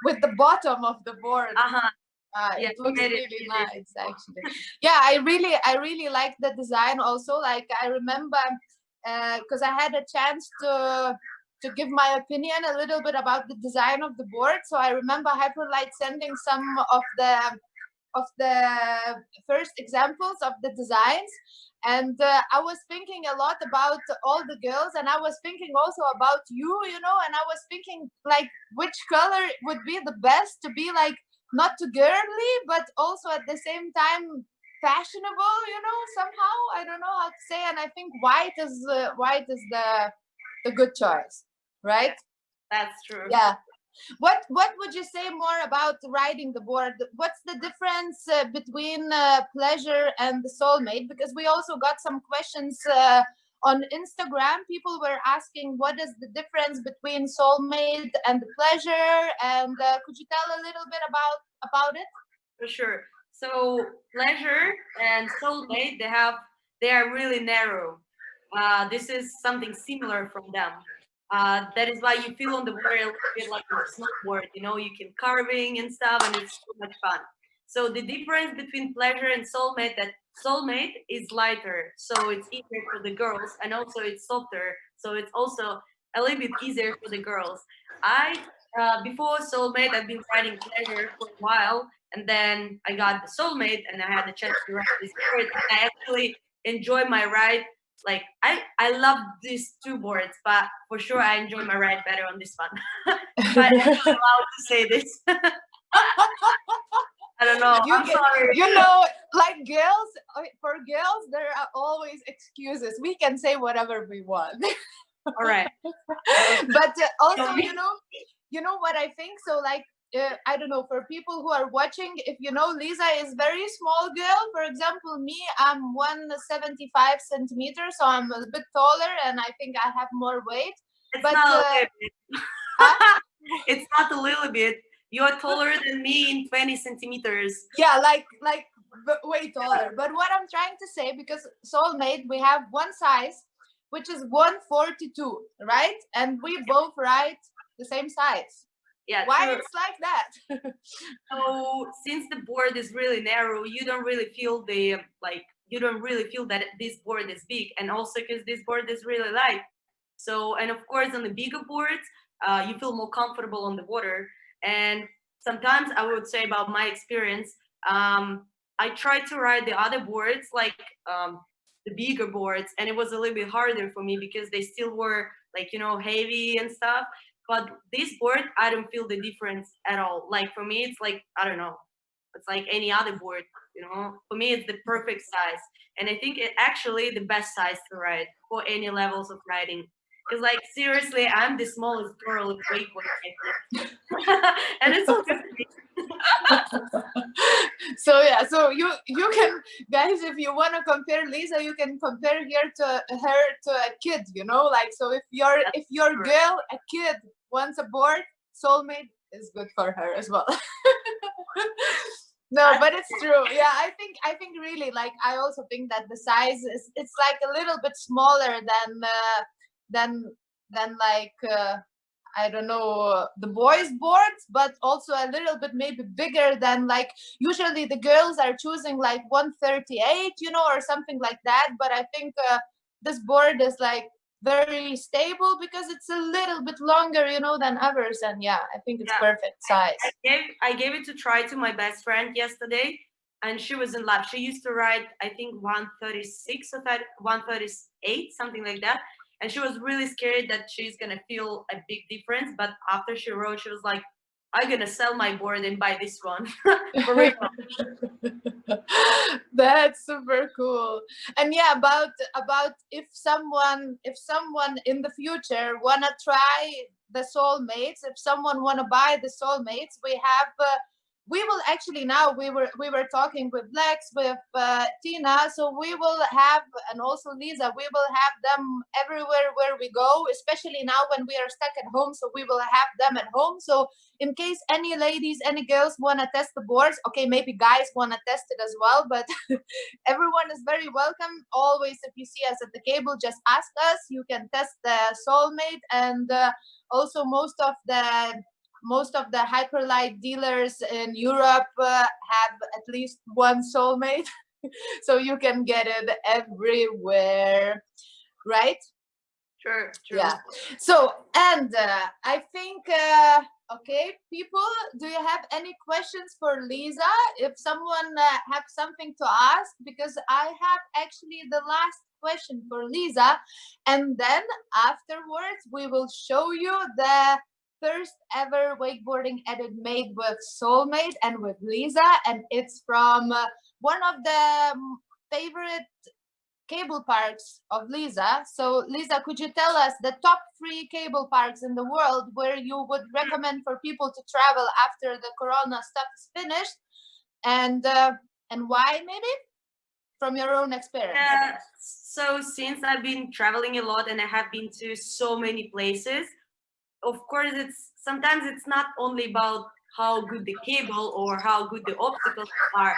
with the bottom of the board. Uh-huh. Yeah, It looks made it really easy. nice, actually. Yeah, I really like the design also. Like I remember, because I had a chance to give my opinion a little bit about the design of the board. So I remember Hyperlite sending some of the first examples of the designs, and I was thinking a lot about all the girls, and I was thinking also about you, and I was thinking like which color would be the best to be like not too girly, but also at the same time fashionable, somehow. I don't know how to say, and I think white is the good choice, right? That's true. Yeah. What would you say more about riding the board? What's the difference between pleasure and the soulmate? Because we also got some questions on Instagram. People were asking what is the difference between soulmate and the pleasure, and could you tell a little bit about it? For sure. So pleasure and soulmate, they are really narrow. This is something similar from them. That is why you feel on the water a little bit like on a snowboard. You can carving and stuff, and it's so much fun. So the difference between pleasure and soulmate, that soulmate is lighter, so it's easier for the girls, and also it's softer, so it's also a little bit easier for the girls. I Before soulmate, I've been riding pleasure for a while, and then I got the soulmate, and I had the chance to ride this board. And I actually enjoy my ride. Like I love these two boards, but for sure I enjoy my ride better on this one. But I'm not allowed to say this. I don't know. I'm sorry. Like girls, for girls, there are always excuses. We can say whatever we want. All right. But also, you know what I think? So like, I don't know, for people who are watching, if Lisa is very small girl, for example, me, I'm 175 centimeters, so I'm a bit taller, and I think I have more weight. It's But not a little bit. It's not a little bit. You're taller than me in 20 centimeters. Yeah, like way taller. But what I'm trying to say, because soulmate, we have one size, which is 142, right? And we both ride the same size. Yeah, Why true. it's like that? So since the board is really narrow, you don't really feel that this board is big, and also because this board is really light. So, and of course on the bigger boards, you feel more comfortable on the water. And sometimes I would say about my experience, I tried to ride the other boards, like the bigger boards, and it was a little bit harder for me because they still were like heavy and stuff. But this board, I don't feel the difference at all. Like for me, it's like, I don't know, it's like any other board. For me, it's the perfect size, and I think it actually the best size to ride for any levels of riding. Because like seriously, I'm the smallest girl in wakeboard, I think. And it's all good. So yeah, so you can, guys, if you want to compare Lisa, you can compare her to a kid, like, so if your true. girl, a kid, wants a board, soulmate is good for her as well. No, but it's true. Yeah, I think really, like, I also think that the size it's like a little bit smaller than like I don't know, the boys' boards, but also a little bit maybe bigger than like usually the girls are choosing like 138, you know, or something like that. But I think this board is like very stable because it's a little bit longer, you know, than others. And yeah, I think it's Yeah. perfect size. I gave it to try to my best friend yesterday, and she was in love. She used to ride, I think, 136 or 138, something like that. And she was really scared that she's gonna feel a big difference. But after she rode, she was like, "I'm gonna sell my board and buy this one." For real. That's super cool. And yeah, about if someone in the future wanna try the Soul Mates, if someone wanna buy the Soul Mates, we have we will actually now we were talking with Lex, with Tina, so we will have, and also Lisa, we will have them everywhere where we go, especially now when we are stuck at home, so we will have them at home. So in case any ladies, any girls want to test the boards, okay, maybe guys want to test it as well, but everyone is very welcome. Always, if you see us at the cable, just ask us. You can test the Soul Mate, and also most of the Hyperlite dealers in Europe have at least one Soul Mate, so you can get it everywhere, right? True. Yeah. So, and I think, okay, people, do you have any questions for Lisa? If someone have something to ask, because I have actually the last question for Lisa, and then afterwards we will show you the first ever wakeboarding edit made with Soul Mate and with Lisa, and it's from one of the favorite cable parks of Lisa. So Lisa, could you tell us the top 3 cable parks in the world where you would recommend for people to travel after the Corona stuff is finished, and why, maybe from your own experience? So since I've been traveling a lot and I have been to so many places, of course sometimes it's not only about how good the cable or how good the obstacles are.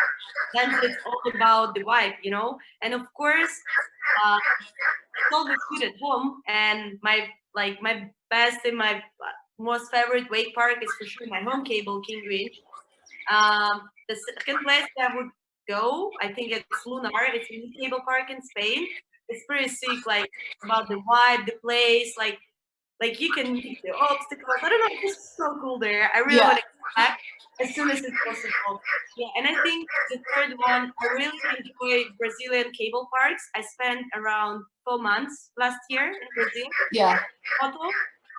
Then it's all about the vibe, you know. And of course, it's always good at home. And my best and my most favorite wake park is for sure my home cable, King Ridge. The second place that I would go, I think it's Lunar. It's a new cable park in Spain. It's pretty sick, like about the vibe, the place, like you can hit the obstacles. I don't know, it's so cool there. I really want to get back as soon as it's possible. Yeah, and I think the third one, I really enjoy Brazilian cable parks. I spent around 4 months last year in Brazil. Yeah.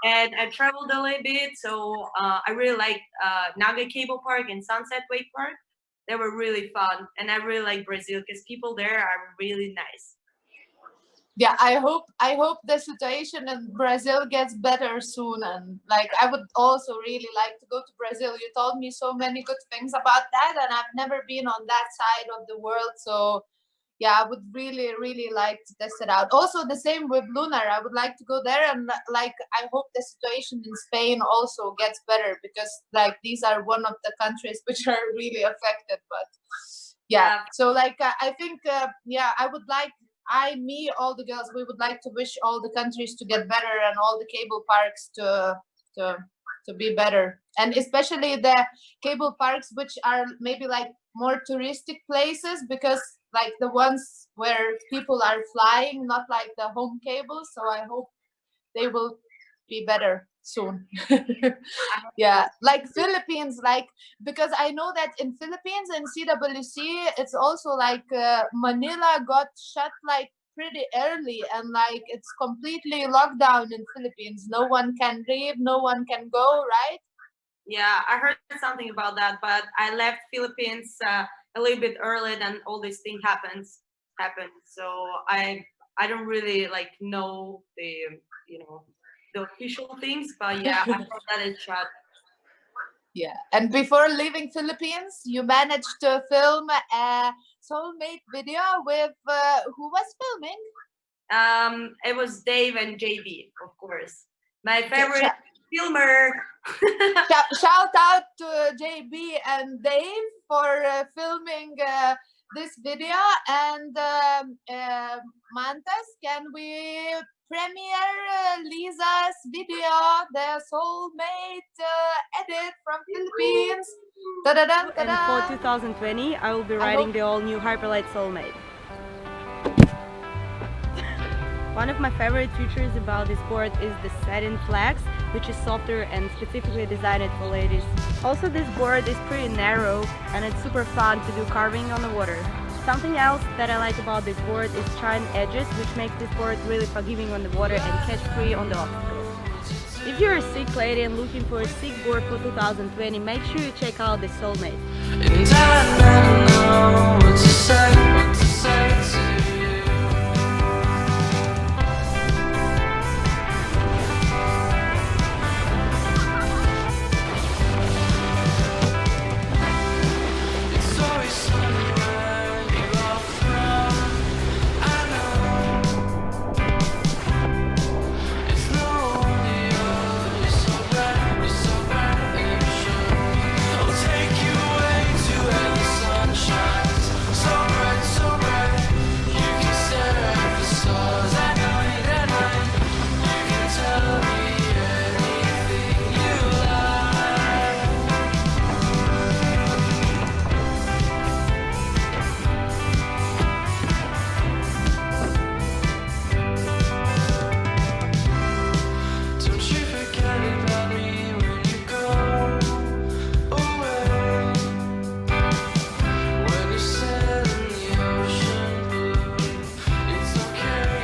And I traveled a little bit, so I really like Naga Cable Park and Sunset Wake Park. They were really fun, and I really like Brazil because people there are really nice. Yeah, I hope the situation in Brazil gets better soon, and like I would also really like to go to Brazil. You told me so many good things about that, and I've never been on that side of the world, so yeah, I would really like to test it out. Also the same with Lunar, I would like to go there, and like I hope the situation in Spain also gets better, because like these are one of the countries which are really affected. But yeah, so like I think I would like, all the girls, we would like to wish all the countries to get better and all the cable parks to be better, and especially the cable parks which are maybe like more touristic places, because like the ones where people are flying, not like the home cables. So I hope they will be better soon. Yeah, like Philippines, like, because I know that in Philippines and CWC, it's also like Manila got shut like pretty early, and like it's completely locked down in Philippines. No one can leave, no one can go, right? Yeah, I heard something about that, but I left Philippines a little bit earlier than all this thing happened. So I don't really like know the official things, but yeah, I thought that it's shut. Yeah, and before leaving Philippines, you managed to film a Soul Mate video with who was filming? It was Dave and JB, of course, my favorite filmer. Shout out to JB and Dave for filming this video, and Mantas, can we premiere Lisa's video, the Soul Mate edit from Philippines? Ta-da-dun, And for ta-da. 2020, I will be I riding hope- the all-new Hyperlite Soul Mate. One of my favorite features about this board is the satin flex, which is softer and specifically designed for ladies. Also, this board is pretty narrow and it's super fun to do carving on the water. Something else that I like about this board is sharp edges, which makes this board really forgiving on the water and catch free on the obstacles. If you're a sick lady and looking for a sick board for 2020, make sure you check out the Soul Mate. And I never know what to say to you. It's always sunny when you are around. I know it's no wonder you're so bright and you should. I'll take you away to where the sun shines. So bright, you can stare at the stars at night. You can tell me anything you like. Don't you forget about me when you go away. When you sail in the ocean blue, it's okay.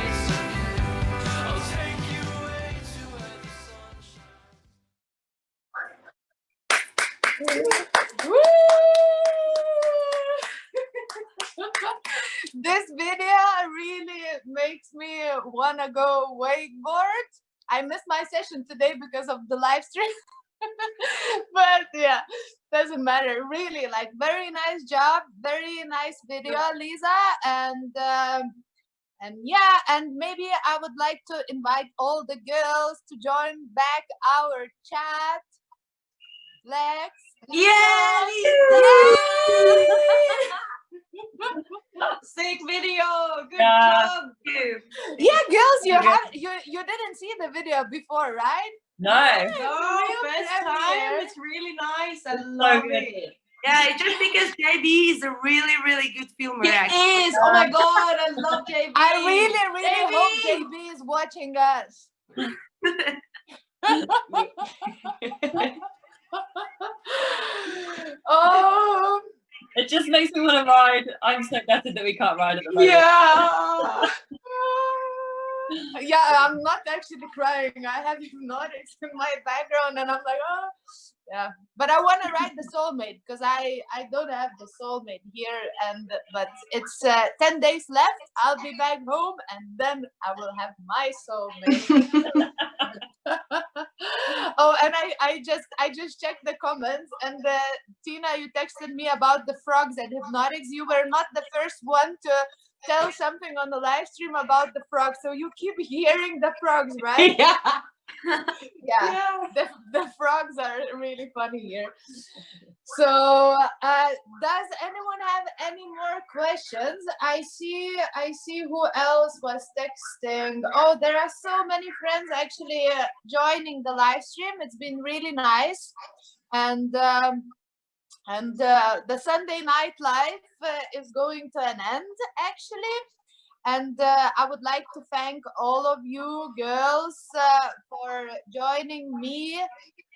I'll take you away to where the sun shines. Woo! This video really makes me wanna go wakeboard. I missed my session today because of the live stream. But yeah, doesn't matter. Really, like, very nice job, very nice video, Lisa. And yeah, and maybe I would like to invite all the girls to join back our chat. Lex. Yeah, Yeah. sick video. Good Yeah. job. Yeah, girls, you Okay. have you didn't see the video before, right? No. No, Real first premiere. time. It's really nice. I It's so love good. it. Yeah, it's just because JB is a really, really good filmer. He actually. is. Oh my god, I love JB. I really, really JB. hope JB is watching us. Oh, It just makes me want to ride. I'm so gutted that we can't ride at the moment. Yeah. yeah, I'm not actually crying. I have hypnotics in my background, and I'm like, oh, yeah. But I want to ride the Soul Mate because I don't have the Soul Mate here, but it's 10 days left. I'll be back home, and then I will have my Soul Mate. Oh, and I just checked the comments, and Tina, you texted me about the frogs and hypnotics. You were not the first one to tell something on the live stream about the frogs, so you keep hearing the frogs, right? Yeah. Yeah, the frogs are really funny here. So does anyone have any more questions? I see who else was texting. Oh, there are so many friends actually joining the live stream. It's been really nice. And the Sunday night live is going to an end actually. And I would like to thank all of you girls for joining me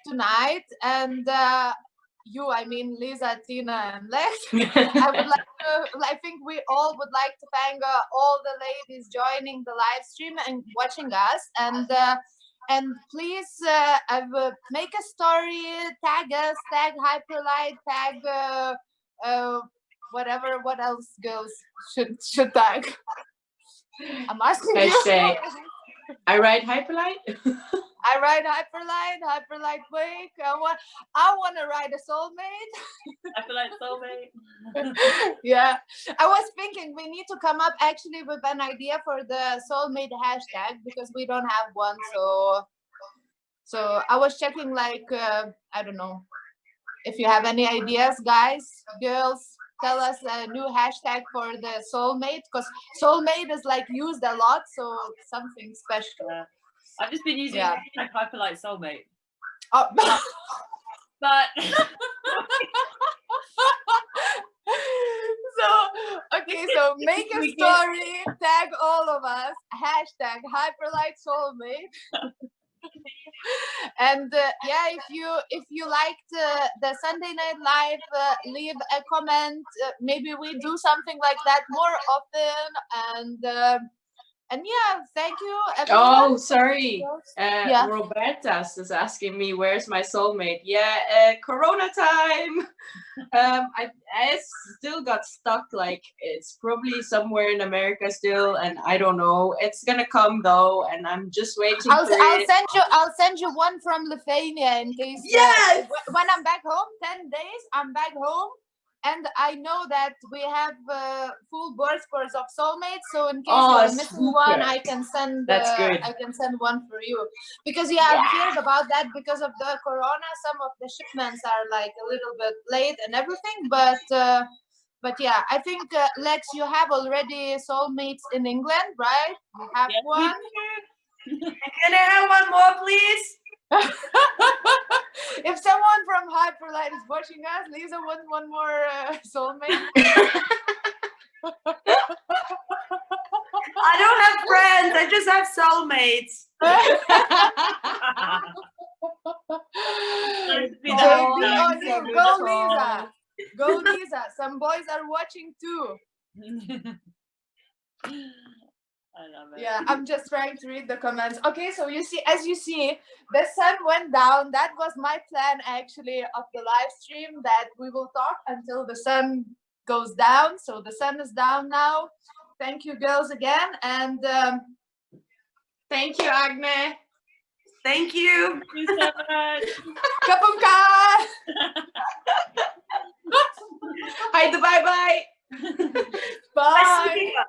tonight. And you, I mean Lisa, Tina, and Lex. I think we all would like to thank all the ladies joining the live stream and watching us. And please make a story, tag us, tag Hyperlite, tag whatever. What else girls should tag? I'm asking Hashtag. you. I ride Hyperlite. I ride Hyperlite Wake. I want to ride a Soul Mate. I feel like soulmate. Yeah, I was thinking we need to come up actually with an idea for the Soul Mate hashtag because we don't have one. So I was checking, like I don't know if you have any ideas, guys, girls. tell us a new hashtag for the soulmate, because soulmate is like used a lot, so something special. I've just been using Yeah. Hyperlite Soulmate. Oh, But so make a story, tag all of us, hashtag Hyperlite Soulmate. And yeah, if you liked the Sunday Night Live, leave a comment. Maybe we do something like that more often. And yeah, thank you everyone. Oh, sorry. Yeah. Roberta's is asking me where's my soulmate. Yeah, Corona time. I still got stuck. Like it's probably somewhere in America still, and I don't know. It's gonna come though, and I'm just waiting I'll for it. I'll send you one from Lithuania in case. Yes! When I'm back home, 10 days, I'm back home, and I know that we have full board scores of soulmates. So in case Oh, you're missing one, super. I can send. That's good. I can send one for you because I've heard about that because of the corona. Some of the shipments are like a little bit late and everything, but yeah, I think Lex, you have already soulmates in England, right? You have one. Can I have one more, please? If someone from Hyperlite is watching us, Lisa wants one more soulmate. I don't have friends. I just have soulmates. JB on you. Go, Lisa. Go, Lisa. Some boys are watching too. I love it. Yeah, I'm just trying to read the comments. Okay, so as you see, the sun went down. That was my plan actually of the live stream, that we will talk until the sun goes down. So the sun is down now. Thank you, girls, again, and Thank you, Agne. Thank you. Thank you so much. kapunka. Hi, bye bye. Bye. Bye.